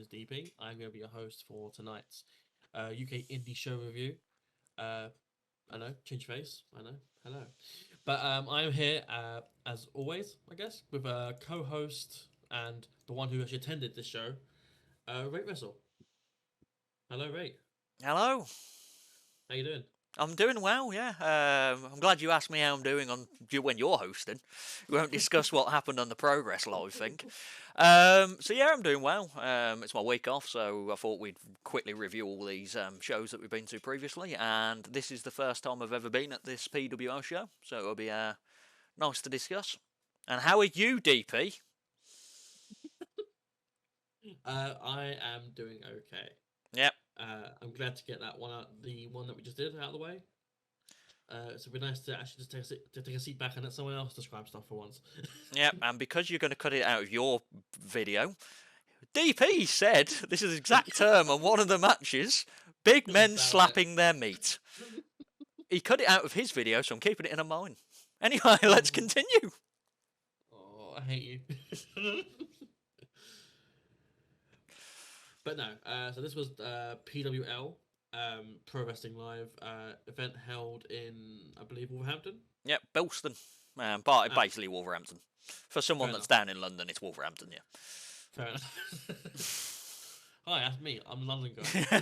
is DP. I'm going to be your host for tonight's UK indie show review. I know, change face. I know, hello. But I'm here, as always, I guess, with a co-host and the one who actually attended this show, RateWrestle. Hello, Rate. Hello. How you doing? I'm doing well, yeah. I'm glad you asked me how I'm doing when you're hosting. We won't discuss what happened on the Progress Live thing. So yeah, I'm doing well. It's my week off, so I thought we'd quickly review all these shows that we've been to previously. And this is the first time I've ever been at this PWL show, so it'll be nice to discuss. And how are you, DP? I am doing okay. Yep. I'm glad to get that one out, the one that we just did out of the way. So it'd be nice to actually just take a seat back and let someone else describe stuff for once. Yep, and because you're going to cut it out of your video, DP said, this is the exact term on one of the matches, big men slapping their meat. He cut it out of his video, so I'm keeping it in mine. Anyway, let's continue. Oh, I hate you. But no, so this was PWL Pro Wrestling Live event held in, I believe, Wolverhampton. Yep, Bilston. But basically Wolverhampton. For someone that's down in London, it's Wolverhampton, yeah. Fair enough. Hi, that's me. I'm a London guy.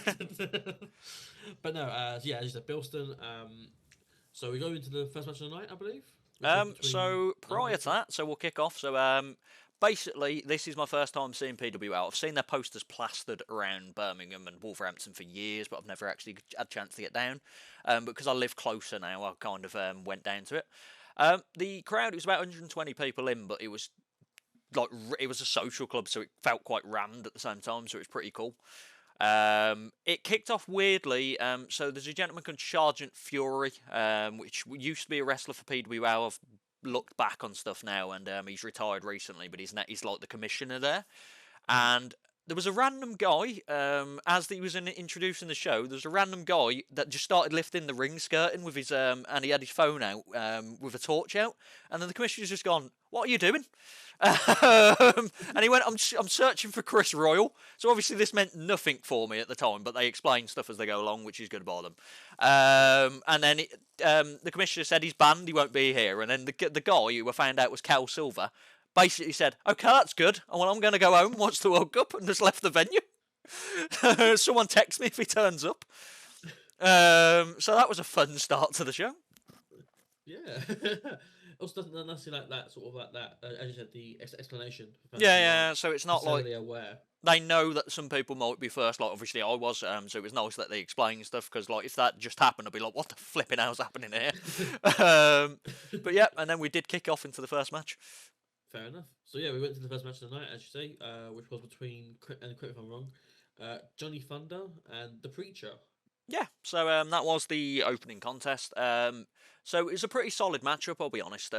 But no, yeah, as you said, Bilston. So we go into the first match of the night, I believe. So prior to that, so we'll kick off. So basically, this is my first time seeing PWL. I've seen their posters plastered around Birmingham and Wolverhampton for years, but I've never actually had a chance to get down. But because I live closer now, I kind of went down to it. The crowd, it was about 120 people in, but it was like it was a social club, so it felt quite rammed at the same time, so it was pretty cool. It kicked off weirdly. So there's a gentleman called Sergeant Fury, which used to be a wrestler for PWL. I've looked back on stuff now, and he's retired recently, but he's like the commissioner there. And there was a random guy, as he was introducing the show, there was a random guy that just started lifting the ring skirting with his, and he had his phone out with a torch out, and then the commissioner's just gone, "What are you doing?" And he went, I'm searching for Chris Royal. So obviously this meant nothing for me at the time, but they explain stuff as they go along, which is good by them. And then the commissioner said he's banned, he won't be here. And then the guy who I found out was Cal Silver basically said, "Okay, that's good. Well, I'm going to go home, watch the World Cup," and just left the venue. Someone text me if he turns up. So that was a fun start to the show. Yeah. Also doesn't necessarily like that sort of like that, as you said, the explanation. Yeah. So it's not like aware. They know that some people might be first. Like obviously I was, so it was nice that they explained stuff, because like if that just happened, I'd be like, "What the flipping hell's happening here?" But yeah, and then we did kick off into the first match. Fair enough. So yeah, we went to the first match of the night, as you say, which was between, and correct if I'm wrong, Johnny Thunder and the Preacher. Yeah, so that was the opening contest. So it was a pretty solid matchup, I'll be honest.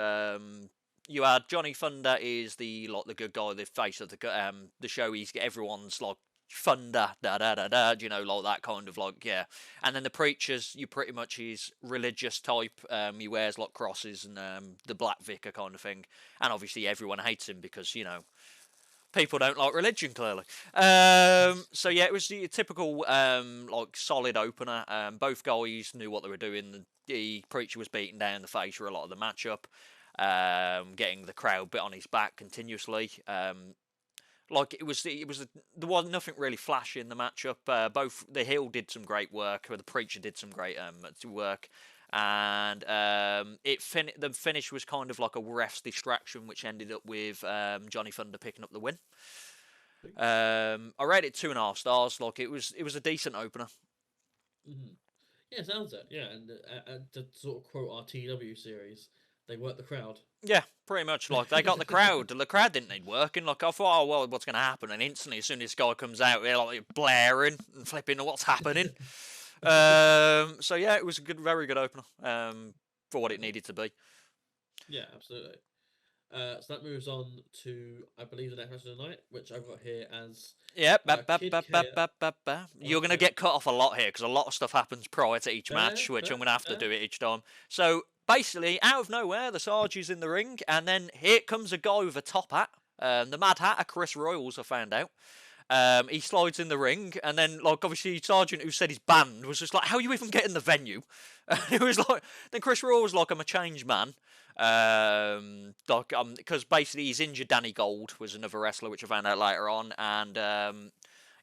You had Johnny Thunder is the good guy, the face of the show. He's everyone's like Thunder, da da da da, you know, like that kind of like, yeah. And then the Preacher's, you pretty much his religious type. He wears like crosses and the black vicar kind of thing. And obviously everyone hates him because, you know, people don't like religion, clearly. So yeah, it was the typical like solid opener. Both guys knew what they were doing. The Preacher was beating down the face for a lot of the matchup, getting the crowd bit on his back continuously. Like there was nothing really flashy in the matchup. Both the heel did some great work, or the Preacher did some great work. And the finish was kind of like a ref's distraction, which ended up with Johnny Thunder picking up the win. I rated it 2.5 stars. Like it was a decent opener. Mm-hmm. Yeah, sounds it. Yeah, and to sort of quote our TW series, they worked the crowd. Yeah, pretty much. Like they got the crowd. The crowd didn't need working. Like I thought, oh well, what's going to happen? And instantly, as soon as this guy comes out, they're like blaring and flipping. What's happening? So yeah, it was a very good opener for what it needed to be. Yeah, absolutely. So that moves on to, I believe, the next match of the night, which I've got here as. Yep. You're going to get cut off a lot here, because a lot of stuff happens prior to each match, which I'm going to have to do it each time. So basically, out of nowhere, the Sarge is in the ring, and then here comes a guy with a top hat, the Mad Hatter, Chris Royals, I found out. He slides in the ring, and then like obviously Sergeant, who said he's banned, was just like, "How you even get in the venue?" And it was like, then Chris Raw was like, "I'm a changed man." Because basically he's injured. Danny Gold was another wrestler, which I found out later on, and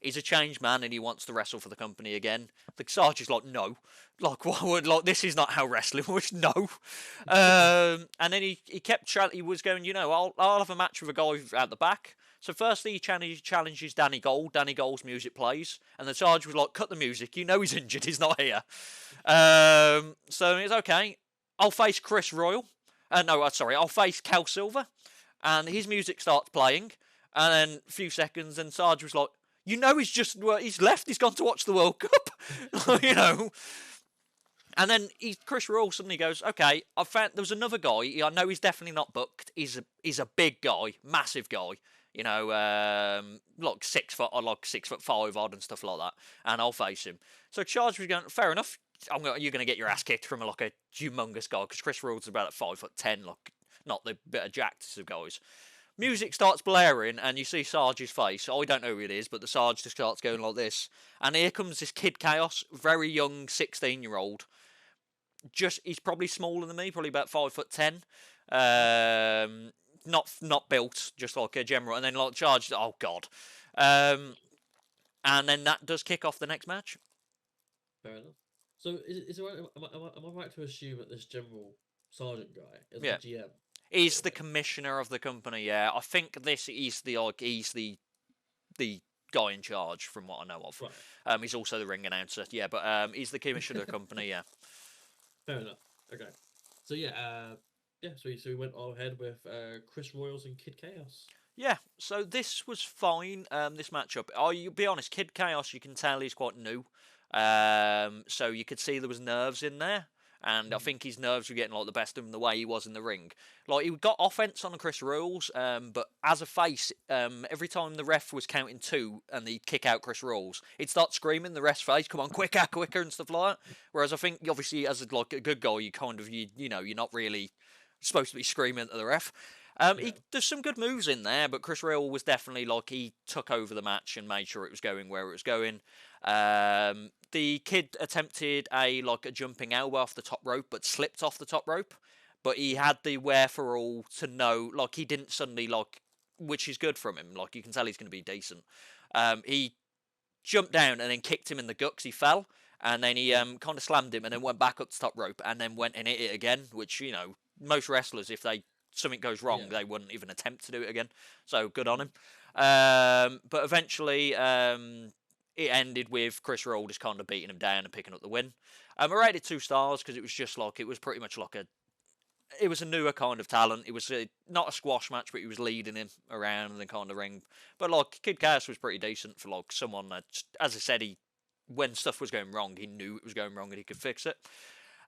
he's a changed man and he wants to wrestle for the company again. The Sarge is like, no, like what would like this is not how wrestling works. No, and then he kept he was going, I'll have a match with a guy out the back. So firstly, he challenges Danny Gold. Danny Gold's music plays, and the Sarge was like, cut the music. He's injured. He's not here. So it's okay. I'll face Chris Royal. I'll face Cal Silver, and his music starts playing, and then a few seconds, and Sarge was like, he's left. He's gone to watch the World Cup, And then Chris Royal suddenly goes, okay, I found there was another guy. I know he's definitely not booked. He's a big guy, massive guy. Like 6 foot or like 6'5" odd and stuff like that. And I'll face him. So Charge was going, fair enough. You're going to get your ass kicked from like a humongous guy because Chris Royal's about at 5'10", like not the bit of jacked of guys. Music starts blaring, and you see Sarge's face. I don't know who it is, but the Sarge just starts going like this. And here comes this Kid Chaos, very young 16-year-old. He's probably smaller than me, probably about 5'10". Not built, just like a general. And then like Charge, oh god. And then that does kick off the next match. Fair enough. So is it right? Am I right to assume that this general sergeant guy is the GM? He's the commissioner of the company. Yeah, I think he's the guy in charge from what I know of. Right. He's also the ring announcer. Yeah, but he's the commissioner of the company. Yeah. Fair enough. Okay. So so we went all ahead with Chris Royals and Kid Chaos. Yeah, so this was fine. This matchup. You'll be honest, Kid Chaos, you can tell he's quite new. So you could see there was nerves in there. And I think his nerves were getting like the best of him the way he was in the ring. Like he got offense on Chris Royals, but as a face, every time the ref was counting 2 and he'd kick out Chris Royals, he'd start screaming the ref's face, "Come on, quicker, quicker," and stuff like that. Whereas I think obviously as a good guy, you kind of you're not really supposed to be screaming at the ref. There's some good moves in there, but Chris Royal was definitely like he took over the match and made sure it was going where it was going. The kid attempted a jumping elbow off the top rope, but slipped off the top rope. But he had the wherewithal to know, he didn't suddenly which is good from him. You can tell he's going to be decent. He jumped down and then kicked him in the gut 'cause he fell, and then he kind of slammed him and then went back up the top rope and then went and hit it again. Which most wrestlers, if something goes wrong, they wouldn't even attempt to do it again. So good on him. But eventually, it ended with Chris Roll just kind of beating him down and picking up the win. I rated 2 stars because it was just it was pretty much it was a newer kind of talent. It was not a squash match, but he was leading him around the kind of ring. But Kid Chaos was pretty decent for someone that, as I said, when stuff was going wrong, he knew it was going wrong and he could fix it.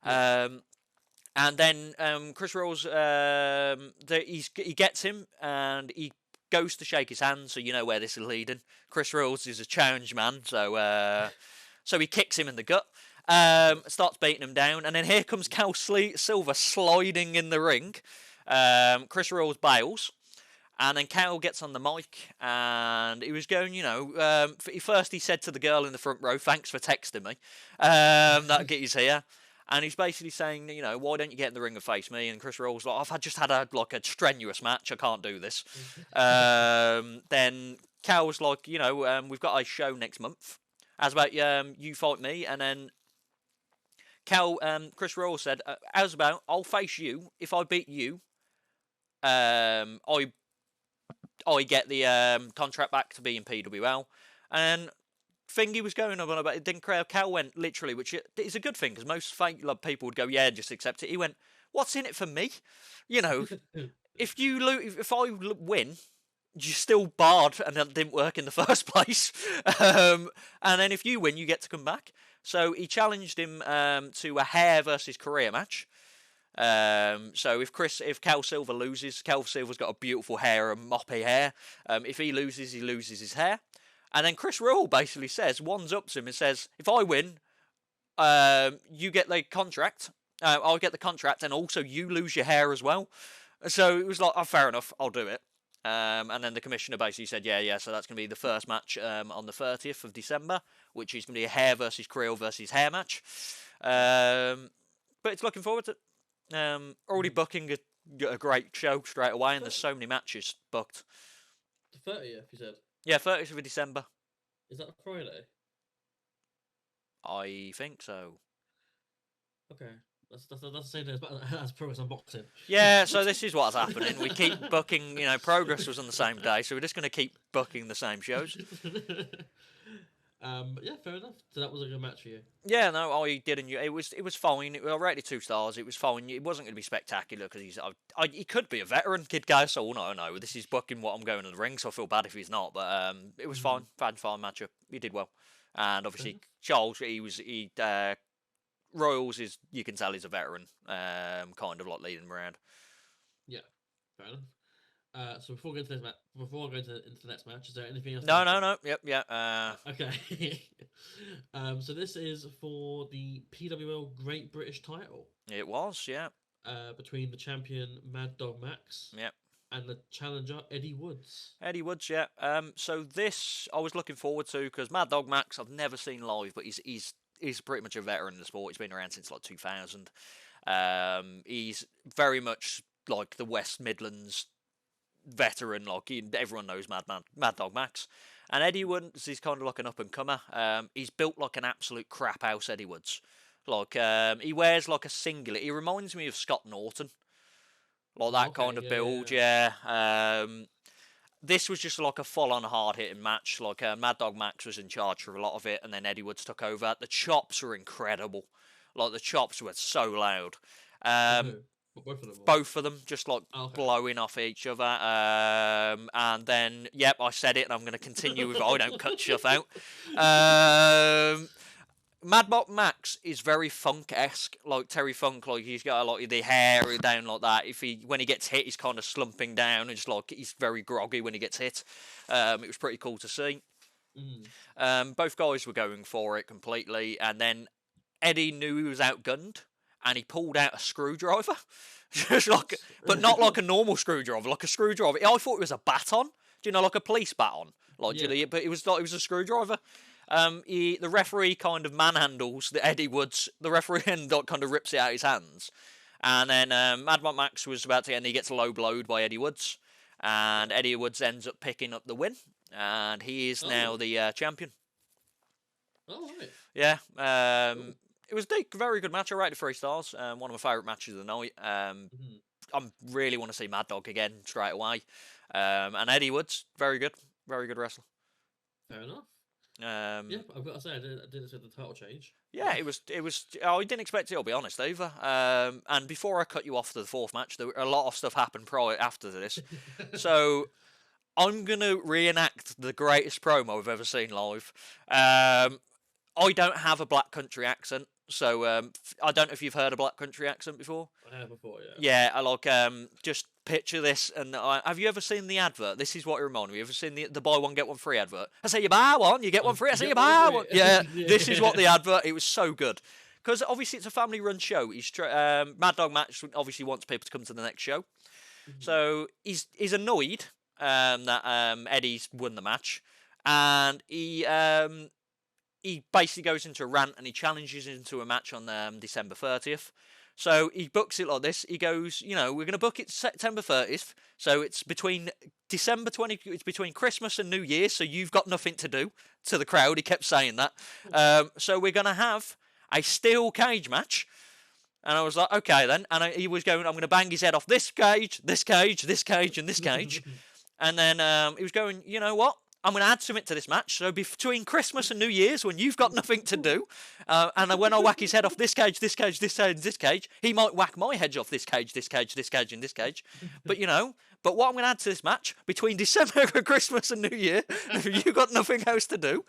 Yeah. And then Chris Rolls, he gets him and he goes to shake his hand, so you know where this is leading. Chris Rolls is a challenge man, so he kicks him in the gut, starts beating him down, and then here comes Cal Silver sliding in the ring. Chris Rolls bails, and then Cal gets on the mic, and he was going, first he said to the girl in the front row, "Thanks for texting me, that'll get you here." And he's basically saying, why don't you get in the ring and face me? And Chris Roll's like, I've just had a strenuous match. I can't do this. Then Cal was like, we've got a show next month. How's about you fight me? And then Chris Roll said, how's about I'll face you. If I beat you, I get the contract back to be in PWL. And thing he was going on about it didn't crowd. Cal went literally, which is a good thing because most fake people would go, yeah, just accept it. He went, what's in it for me? If I win, you're still barred and that didn't work in the first place. And then if you win, you get to come back. So he challenged him to a hair versus career match. So if Cal Silver loses, Cal Silver's got a beautiful hair, a moppy hair. If he loses his hair. And then Chris Roll basically ones up to him and says, if I win, you get the contract. I'll get the contract, and also you lose your hair as well. So it was like, oh, fair enough, I'll do it. And then the commissioner basically said, yeah, so that's going to be the first match on the 30th of December, which is going to be a hair versus creel versus hair match. But it's looking forward to it. Already booking a great show straight away, and there's so many matches booked. The 30th, you said? Yeah, 30th of December. Is that a Friday? I think so. Okay. That's the same day as Progress Unboxing. Yeah, so this is what's happening. We keep booking, Progress was on the same day, so we're just going to keep booking the same shows. Yeah, fair enough. So that was a good match for you. Yeah, no, I did, and it was fine. I rated 2 stars. It was fine. It wasn't going to be spectacular because he could be a veteran kid guy. So no, this is booking what I'm going to the ring. So I feel bad if he's not, but it was fine. Fine matchup. He did well, and obviously Charles, Royals is, you can tell he's a veteran, kind of like leading him around. Yeah, fair enough. So before going to into the next match, is there anything else? No. Yep, yeah. Okay. So this is for the PWL Great British title. It was, yeah. Between the champion Mad Dog Max. Yep. And the challenger Eddie Woods. Eddie Woods, yeah. So this I was looking forward to because Mad Dog Max I've never seen live, but he's pretty much a veteran in the sport. He's been around since like 2000. He's very much like the West Midlands veteran. Like everyone knows Mad Dog Max. And Eddie Woods is kind of like an up and comer. He's built like an absolute crap house. Eddie Woods, like he wears like a singlet. He reminds me of Scott Norton, like that kind of build. Yeah. This was just like a full-on hard-hitting match. Like Mad Dog Max was in charge for a lot of it, and then Eddie Woods took over. The chops were incredible. Like the chops were so loud. Both of them, just like blowing off each other. And then, yep, I said it, and I'm going to continue with I don't cut stuff out. Mad Dog Max is very Funk-esque, like Terry Funk. Like he's got like the hair down like that. When he gets hit, he's kind of slumping down, and just like he's very groggy when he gets hit. It was pretty cool to see. Both guys were going for it completely, and then Eddie knew he was outgunned, and he pulled out a screwdriver, just like, but not like a normal screwdriver, like a screwdriver. I thought it was a baton. Do you know, like a police baton? Like, but it was a screwdriver. The referee kind of manhandles the Eddie Woods. The referee kind of rips it out of his hands. And then Mad Dog Max was about to end. He gets low blowed by Eddie Woods. And Eddie Woods ends up picking up the win. And he is now the champion. Oh, right. Yeah. It was a very good match. I rated 3 stars. One of my favourite matches of the night. I really want to see Mad Dog again straight away. And Eddie Woods, very good. Very good wrestler. Fair enough. Yeah, I've got to say, I didn't expect the title change. Yeah, it was. I didn't expect it. I'll be honest, either. And before I cut you off to the 4th match, there were a lot of stuff happened after this. So I'm gonna reenact the greatest promo I've ever seen live. I don't have a Black Country accent, so I don't know if you've heard a Black Country accent before. I have before, yeah. Yeah, I like just picture this, and have you ever seen the advert? This is what it reminded me. Have you ever seen the buy one get one free advert? I say you buy one, you get one free. I say you buy one. Yeah, this is what the advert. It was so good because obviously it's a family-run show. Mad Dog Match obviously wants people to come to the next show, so he's annoyed that Eddie's won the match, and he basically goes into a rant and he challenges into a match on December 30th. So he books it like this. He goes, we're going to book it September 30th. So it's between it's between Christmas and New Year. So you've got nothing to do. To the crowd, he kept saying that. So we're going to have a steel cage match. And I was like, okay then. And he was going, I'm going to bang his head off this cage, this cage, this cage, and this cage. And then he was going, you know what? I'm going to add something to this match. So between Christmas and New Year's, when you've got nothing to do, and when I whack his head off this cage, this cage, this cage, this cage, he might whack my head off this cage, this cage, this cage, and this cage. But but what I'm going to add to this match between December, Christmas, and New Year, you've got nothing else to do.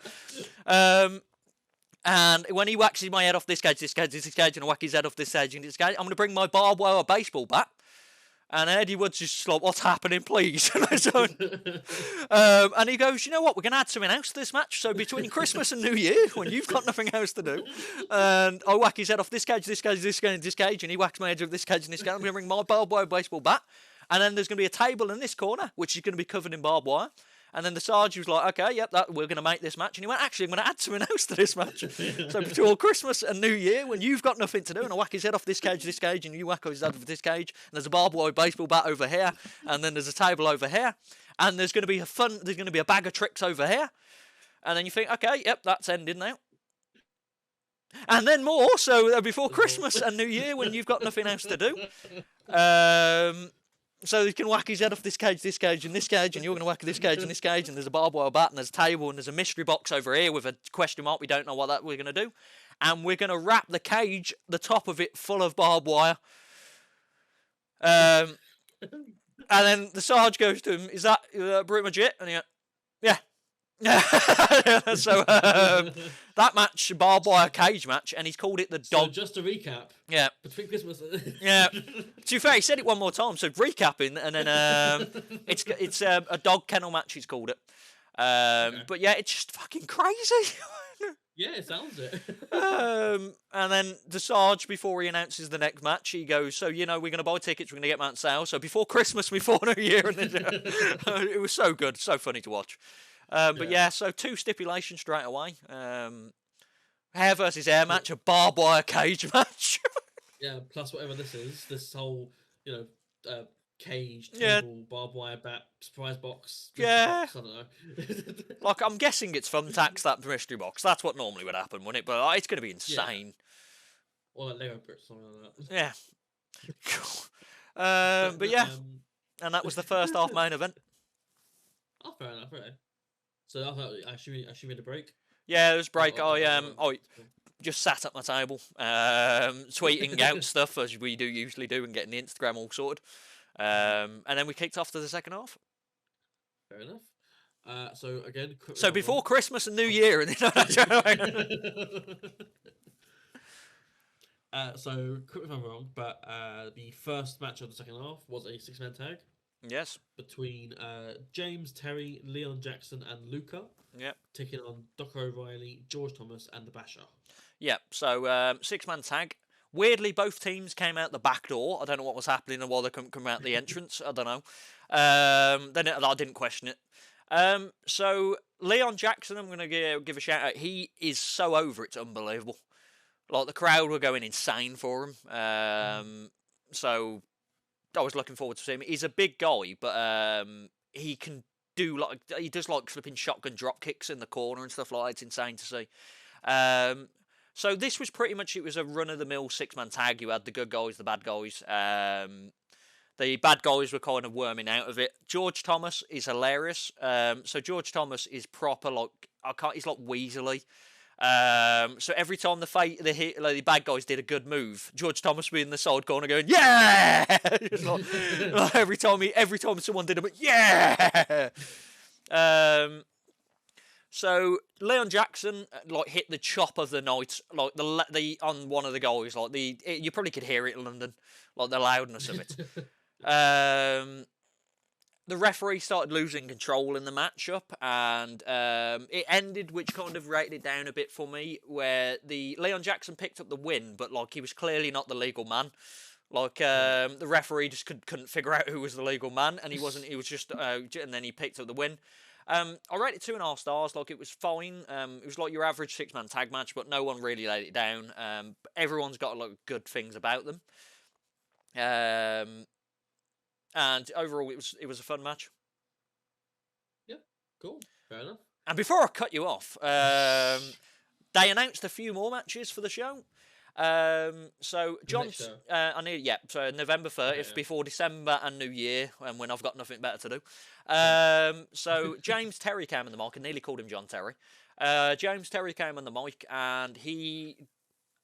And when he whacks my head off this cage, this cage, this cage, and I whack his head off this cage and this cage, I'm going to bring my barbed wire baseball bat. And Eddie Woods is just like, what's happening, please? And he goes, you know what, we're going to add something else to this match. So between Christmas and New Year, when you've got nothing else to do, and I whack his head off this cage, this cage, this cage, this cage, and he whacks my head off this cage and this cage, I'm going to bring my barbed wire baseball bat. And then there's going to be a table in this corner, which is going to be covered in barbed wire. And then the sergeant was like, okay, yep, we're going to make this match. And he went, actually, I'm going to add something else to this match. So between Christmas and New Year, when you've got nothing to do, and I whack his head off this cage, and you whack his head off this cage, and there's a barbed wire baseball bat over here, and then there's a table over here, and there's going to be a bag of tricks over here. And then you think, okay, yep, that's ending now. And then more, so before Christmas and New Year, when you've got nothing else to do. So he can whack his head off this cage, and this cage, and you're going to whack this cage, and this cage, and there's a barbed wire bat, and there's a table, and there's a mystery box over here with a question mark. We don't know what we're going to do. And we're going to wrap the cage, the top of it, full of barbed wire. And then the Sarge goes to him, is that pretty much it? And he went, yeah. So that match, barbed wire cage match, and he's called it the dog. So just to recap, yeah, between Christmas, yeah. To be fair, he said it one more time, so recapping, and then it's a dog kennel match. He's called it. Okay. But yeah, it's just fucking crazy. Yeah, it sounds it. And then the Sarge, before he announces the next match, he goes, so, we're going to buy tickets, we're going to get them on sale. So before Christmas, before New Year. And then, it was so good, so funny to watch. But yeah, so 2 stipulations straight away. Hair versus hair match, a barbed wire cage match. Yeah, plus whatever this whole, cage, table, barbed wire bat, surprise box. Yeah. Box, I don't know. Like, I'm guessing it's thumbtacks, that mystery box. That's what normally would happen, wouldn't it? But it's going to be insane. Yeah. Or like Lego bricks, something like that. Yeah. But yeah, and that was the first half main event. Oh, fair enough, right. So I thought I made a break. Yeah, it was a break. I just sat at my table, tweeting out stuff as we usually do, and getting the Instagram all sorted. And then we kicked off to the second half. Fair enough. So again, so before Christmas and New Year, and so correct me if I'm wrong, but the first match of the second half was a 6-man tag. Yes. Between James, Terry, Leon Jackson, and Luca. Yep. Taking on Doc O'Reilly, George Thomas, and the Basher. Yep. So 6-man tag. Weirdly, both teams came out the back door. I don't know what was happening and why they couldn't come out the entrance. I don't know. Then I didn't question it. So Leon Jackson, I'm going to give a shout out. He is so over, it's unbelievable. Like, the crowd were going insane for him. So I was looking forward to seeing him. He's a big guy, but he does flipping shotgun drop kicks in the corner and stuff like that. It's insane to see. So this was pretty much, it was a run-of-the-mill 6-man tag. You had the good guys, the bad guys. The bad guys were kind of worming out of it. George Thomas is hilarious. So George Thomas is proper, he's like Weasley. So every time the bad guys did a good move, George Thomas would be in the side corner going, yeah! like every time someone did a yeah! So Leon Jackson hit the chop of the night, like the on one of the guys, you probably could hear it in London, like the loudness of it. The referee started losing control in the matchup, and it ended, which kind of rated it down a bit for me, where the Leon Jackson picked up the win, but he was clearly not the legal man. The referee just couldn't figure out who was the legal man, and he wasn't. He was just, and then he picked up the win. I rated 2.5 stars. It was fine. It was like your average 6-man tag match, but no one really laid it down. Everyone's got a lot of good things about them. And overall, it was a fun match. Yeah, cool. Fair enough. And before I cut you off, they announced a few more matches for the show. So John's, so November 30th, before December and New Year, and when I've got nothing better to do. So James Terry came on the mic. I nearly called him John Terry. James Terry came on the mic, and he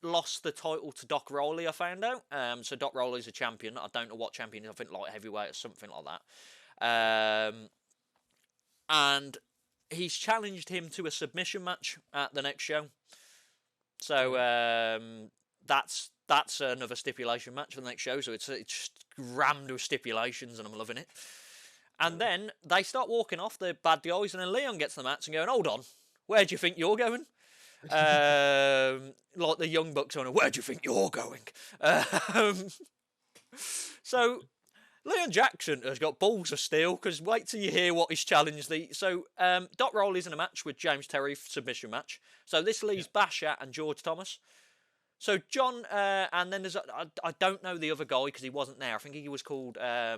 lost the title to Doc Rowley, I found out. So Doc Rowley's a champion. I don't know what champion. I think light heavyweight or something like that. And he's challenged him to a submission match at the next show. So that's another stipulation match for the next show. So it's just rammed with stipulations, and I'm loving it. And then they start walking off, the bad guys, and then Leon gets the match and going, hold on, where do you think you're going? Like the Young Bucks on, where do you think you're going? So Leon Jackson has got balls of steel, because wait till you hear what he's challenged. So, Doc Rowley's in a match with James Terry, submission match. So this leaves Bashat and George Thomas. So John, and then I don't know the other guy because he wasn't there. I think he was called, I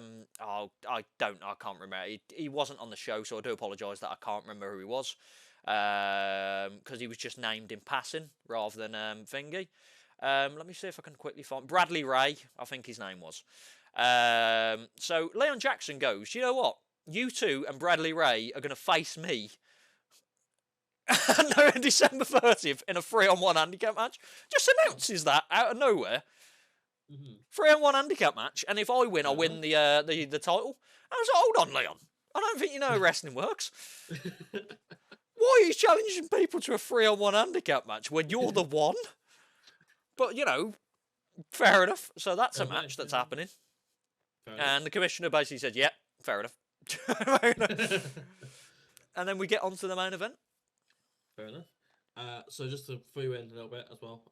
can't remember. He wasn't on the show, so I do apologise that I can't remember who he was. Because he was just named in passing rather than thingy. Let me see if I can quickly find Bradley Ray, I think his name was. So Leon Jackson goes, you know what? You two and Bradley Ray are going to face me no, December 30th in a 3-on-1 handicap match. Just announces that out of nowhere. 3-on-1 handicap match, and if I win, I win the title. I was like, hold on, Leon. I don't think you know how wrestling works. Why are you challenging people to a 3-on-1 handicap match when you're the one? But, you know, fair enough. So that's a match that's happening. And the commissioner basically said, yeah, fair enough. Fair enough. And then we get on to the main event. Fair enough. So just to fill you in a little bit as well,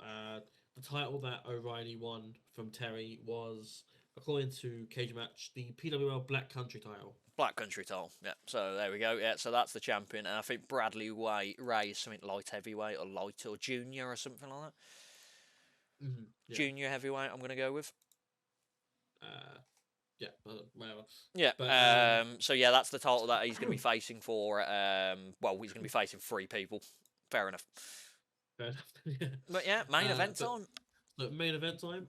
the title that O'Reilly won from Terry was, according to Cage Match, the PWL Black Country title. Black Country title, yeah. So there we go. Yeah, so that's the champion. And I think Bradley Ray is something light heavyweight or junior or something like that. Yeah. Junior heavyweight, I'm going to go with. Yeah, whatever. Yeah. But, so yeah, that's the title that he's going to be facing for. Well, he's going to be facing 3 people. Fair enough. Fair enough. Yeah. But yeah, main event time. So main event time.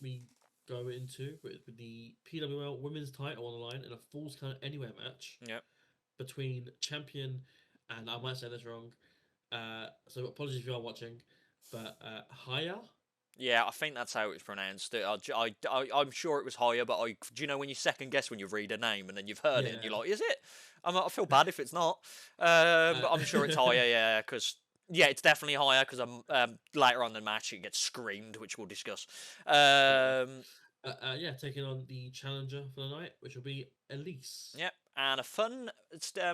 We go into with the PWL Women's title on the line in a Falls Count Anywhere match. Yep. Between champion, and I might say this wrong. So apologies if you are watching, but Haya. Yeah, I think that's how it's pronounced. I'm sure it was higher, but do you know when you second guess when you read a name and then you've heard it and you're like, is it? I feel bad if it's not. But I'm sure it's higher, yeah, because it's definitely higher because later on in the match it gets screamed, which we'll discuss. Taking on the challenger for the night, which will be Elise. Yep, and a fun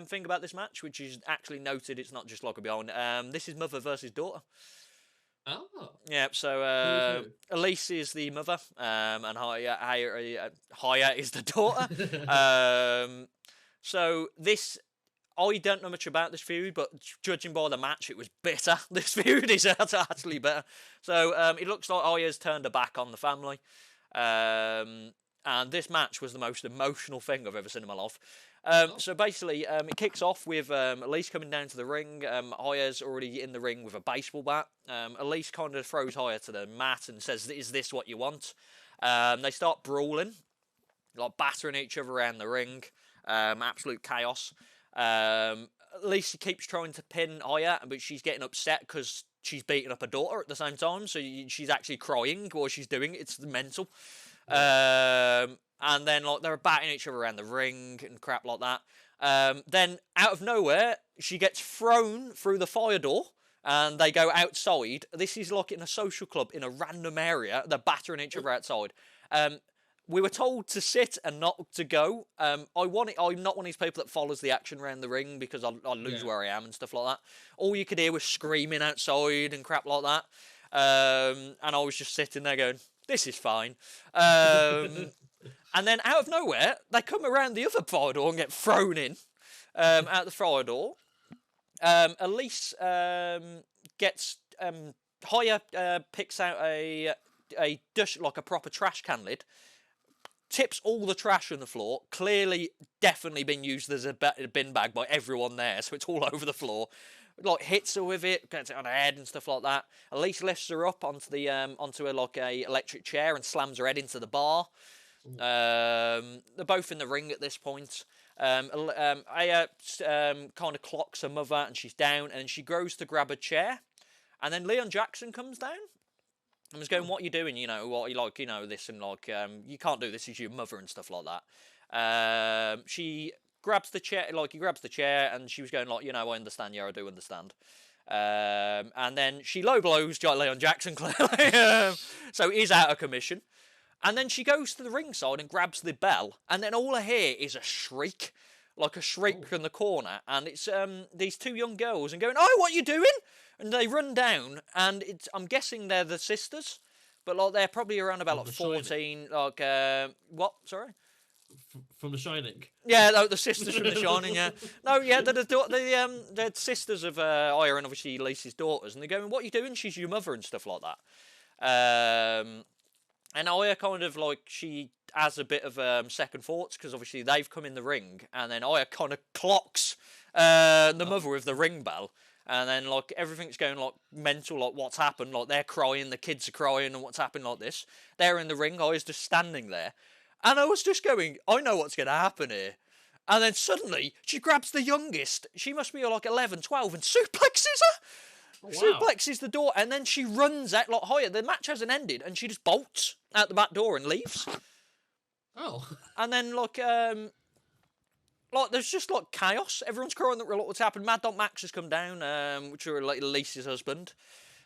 thing about this match, which is actually noted, it's not just like a behind. This is mother versus daughter. Oh. Yeah, so Elise is the mother, and Haya is the daughter. So this, I don't know much about this feud, but judging by the match, it was bitter. This feud is actually better. So it looks like Haya's turned her back on the family. And this match was the most emotional thing I've ever seen in my life. So basically, it kicks off with Elise coming down to the ring. Haya's already in the ring with a baseball bat. Elise kind of throws Haya to the mat and says, is this what you want? They start brawling, like battering each other around the ring. Absolute chaos. Elise keeps trying to pin Haya, but she's getting upset because she's beating up her daughter at the same time. So she's actually crying while she's doing it. It's mental. And then like they're batting each other around the ring and crap like that. Then out of nowhere, she gets thrown through the fire door and they go outside. This is like in a social club in a random area. They're battering each other outside. We were told to sit and not to go. I'm not one of these people that follows the action around the ring because I lose where I am and stuff like that. All you could hear was screaming outside and crap like that. And I was just sitting there going, this is fine. And then out of nowhere, they come around the other fire door and get thrown in out the fire door. Elise gets Haya picks out a dish, like a proper trash can lid, tips all the trash on the floor. Clearly, definitely been used as a bin bag by everyone there, so it's all over the floor. Like hits her with it, gets it on her head and stuff like that. Elise lifts her up onto a electric chair and slams her head into the bar. They're both in the ring at this point. Aya kind of clocks her mother and she's down, and she goes to grab a chair, and then Leon Jackson comes down and was going, what are you doing? You know, what are you like, you know, this and like, you can't do this as your mother and stuff like that. She grabs the chair, like he grabs the chair, and she was going like, you know, I understand, yeah, I do understand. And then she low blows Leon Jackson clearly, so he's out of commission. And then she goes to the ringside and grabs the bell, and then all I hear is a shriek, like a shriek from the corner, and it's these 2 young girls and going, oh, what are you doing? And they run down, and I'm guessing they're the sisters, but like they're probably around about like 14, like what? Sorry. from The Shining. Yeah, the sisters from The Shining. Yeah, no, yeah, the sisters of Aya and obviously Lacey's daughters, and they're going, "What are you doing? She's your mother," and stuff like that. And Aya kind of like she has a bit of second thoughts because obviously they've come in the ring, and then Aya kind of clocks the mother with the ring bell. And then, like, everything's going, like, mental, like, what's happened? Like, they're crying, the kids are crying, and what's happened like this. They're in the ring, Aya's just standing there. And I was just going, I know what's going to happen here. And then suddenly, she grabs the youngest. She must be, like, 11, 12, and suplexes her. Oh, wow. Suplexes the door, and then she runs out, like, higher. The match hasn't ended, and she just bolts out the back door and leaves. Oh. And then, like, there's just, like, chaos. Everyone's crying that what's happened. Mad Dog Max has come down, which are, like, Lisa's husband.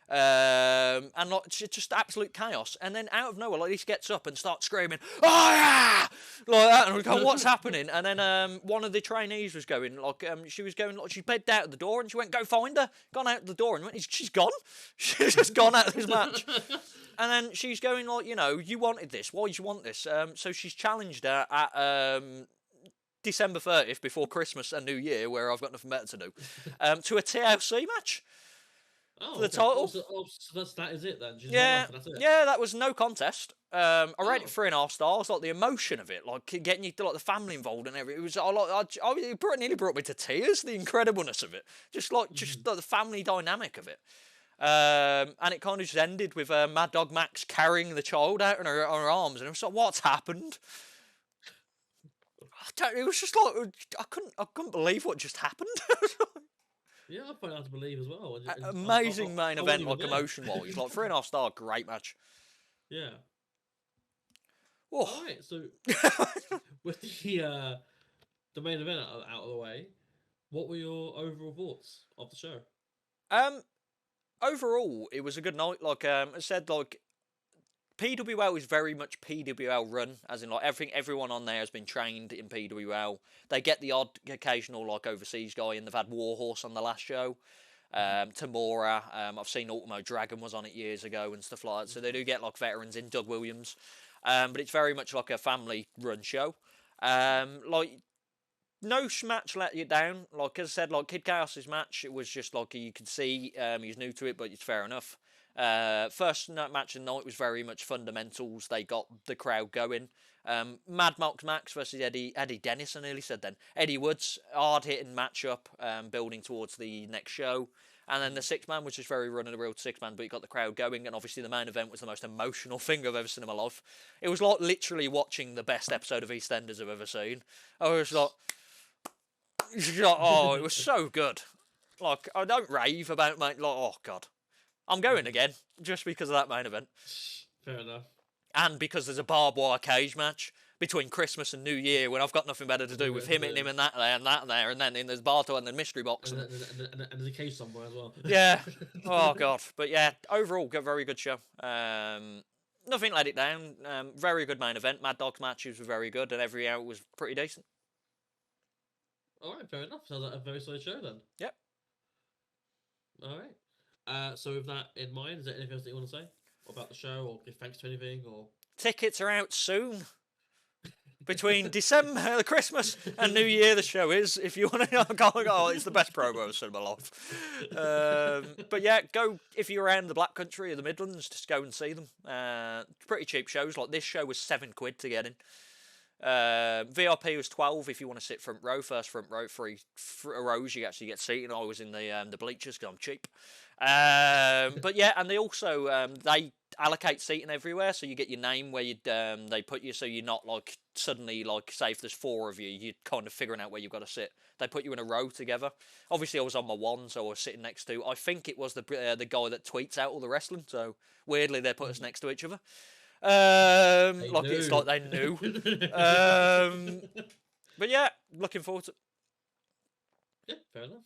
And, like, it's just absolute chaos. And then, out of nowhere, like, Lisa gets up and starts screaming, "Oh, yeah!" Like that. And we go, what's happening? And then, one of the trainees was going, like, she was going, like, she begged out of the door, and she went, "Go find her." Gone out the door, and went, "She's gone." She's just gone out of this match. And then she's going, like, you know, "You wanted this. Why did you want this?" So she's challenged her at, December 30th, before Christmas and New Year, where I've got nothing better to do, to a TLC match for the title. So that is it then? She's Yeah, that's it. yeah, that was no contest. I rated it 3.5 stars. Like the emotion of it, like getting you like the family involved and everything. It was it nearly brought me to tears. The incredibleness of it, just like the family dynamic of it. And it kind of just ended with Mad Dog Max carrying the child out on her arms, and it was like, what's happened? It was just like I couldn't believe what just happened. Yeah, I find it hard to believe as well. Amazing main event, like emotion-wise, like 3.5 star, great match. Yeah. Oh. All right, so with the main event out of the way, what were your overall thoughts of the show? Overall, it was a good night. Like I said, like PWL is very much PWL run, as in like everyone on there has been trained in PWL. They get the odd occasional like overseas guy, and they've had Warhorse on the last show. Tamora, I've seen Ultimo Dragon was on it years ago and stuff like that. So they do get like veterans in, Doug Williams, but it's very much like a family run show. Like no match let you down. Like as I said, like Kid Chaos's match, it was just like you could see he's new to it, but it's fair enough. First match of the night was very much fundamentals. They got the crowd going. Mad Max versus Eddie Dennis, I nearly said then. Eddie Woods, hard hitting matchup, building towards the next show. And then the 6-man was just very running a real 6-man, but you got the crowd going. And obviously the main event was the most emotional thing I've ever seen in my life. It was like literally watching the best episode of EastEnders I've ever seen. I was like, oh, it was so good. Like I don't rave about like oh god. I'm going again, just because of that main event. Fair enough. And because there's a barbed wire cage match between Christmas and New Year when I've got nothing better to do with him hitting him and that there, and then in there's Barto and the mystery box. And there's a cage somewhere as well. Yeah. Oh, God. But yeah, overall, very good show. Nothing let it down. Very good main event. Mad Dog's matches were very good, and every hour was pretty decent. All right, fair enough. Sounds like a very solid show then. Yep. All right. So with that in mind, is there anything else that you want to say about the show, or give thanks to anything, or tickets are out soon? Between December, Christmas, and New Year, the show is. If you want to, it's the best promo I've seen in my life. But yeah, go if you're around the Black Country or the Midlands, just go and see them. Pretty cheap shows. Like this show was £7 to get in. VIP was 12 if you want to sit front row. First front row, free rows you actually get seated. I was in the bleachers because I'm cheap. But yeah, and they also they allocate seating everywhere, so you get your name where you they put you, so you're not like suddenly like say if there's 4 of you, you're kind of figuring out where you've got to sit. They put you in a row together. Obviously, I was on my one, so I was sitting next to. I think it was the guy that tweets out all the wrestling. So weirdly, they put us next to each other. It's like they knew. But yeah, looking forward to it. Yeah, fair enough.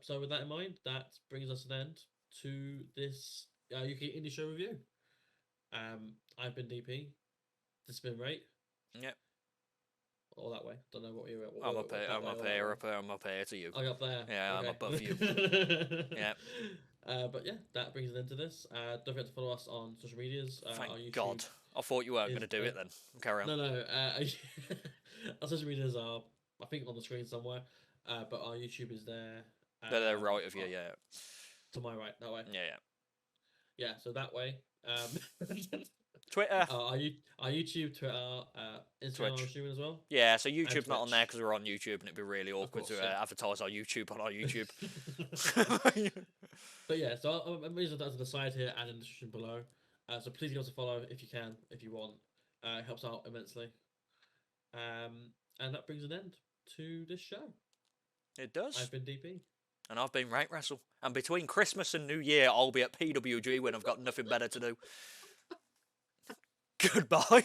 So with that in mind, that brings us an end to this UK Indie Show review. I've been DP. This has been Rate. Yep. Or that way. Don't know what you're at. I'm up here to you. I'm up there. Yeah, Okay. I'm above you. Yeah. But yeah, that brings an end to this. Don't forget to follow us on social medias. Our Thank YouTube God. I thought you weren't going to is do it then. Carry on. no. Our social medias are, I think, on the screen somewhere. But our YouTube is there. They're right of you, yeah. To my right, that way. Yeah. Yeah, so that way. Twitter. Our YouTube, Twitter, Instagram, Twitch. I'm assuming as well. Yeah, so YouTube's not on there Twitch. because we're on YouTube, and it'd be really awkward course, to yeah. advertise our YouTube on our YouTube. But yeah, so I'm using that to the side here and in the description below. So please give us a follow if you can, if you want. It helps out immensely. And that brings an end to this show. It does. I've been DP. And I've been RateWrestle. And between Christmas and New Year, I'll be at PWG when I've got nothing better to do. Goodbye.